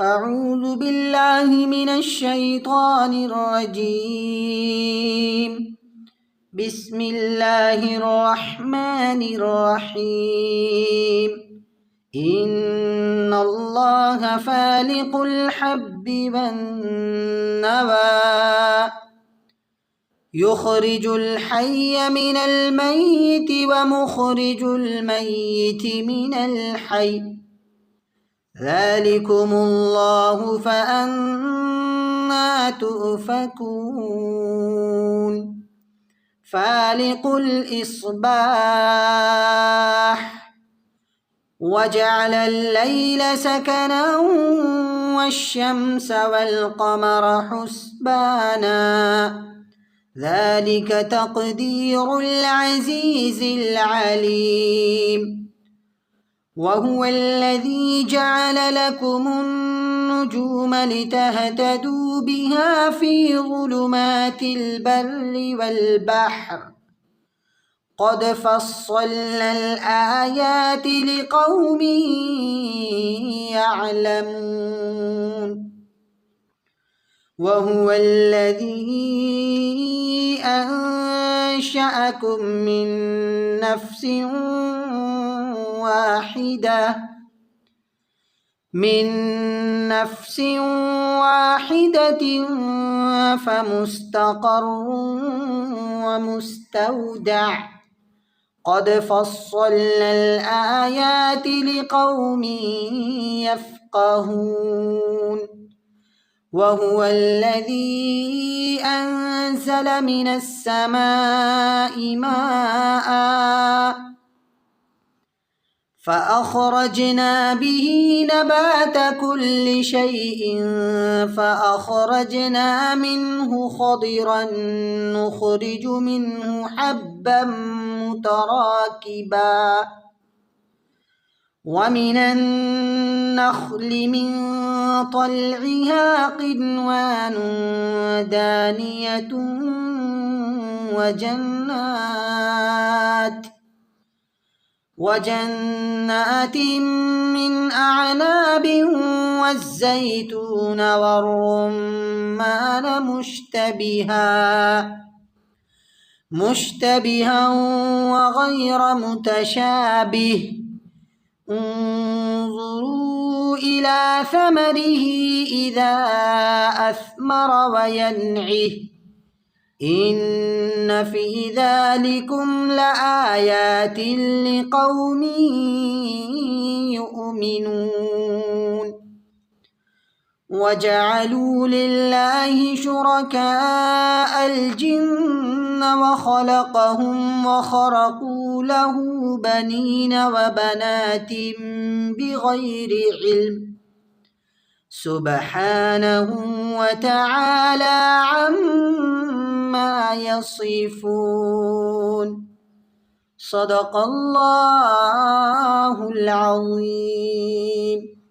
أعوذ بالله من الشيطان الرجيم. بسم الله الرحمن الرحيم. إن الله فالق الحب والنوى يخرج الحي من الميت ومخرج الميت من الحي ذلكم الله فأنى تؤفكون. فالق الإصباح وجعل الليل سكنا والشمس والقمر حسبانا ذلك تقدير العزيز العليم. وهو الذي جعل لكم النجوم لتهتدوا بها في ظلمات البر والبحر قد فصلنا الآيات لقوم يعلمون. وهو الذي أنشأكم من نفس واحدة فمستقر ومستودع قد فصلنا الآيات لقوم يفقهون. وهو الذي أنزل من السماء ماء فأخرجنا به نبات كل شيء فأخرجنا منه خضرا نخرج منه حبا متراكبا ومن النخل من طلعها قنوان دانية وجنات من أعناب والزيتون والرمان مشتبها وغير متشابه انظروا إلى ثمره إذا أثمر وينعه إن في ذلكم لآيات لقوم يؤمنون. وجعلوا لله شركاء الجن وخلقهم وخرقوا له بنين وبنات بغير علم سبحانه وتعالى عما يصفون. صدق الله العظيم.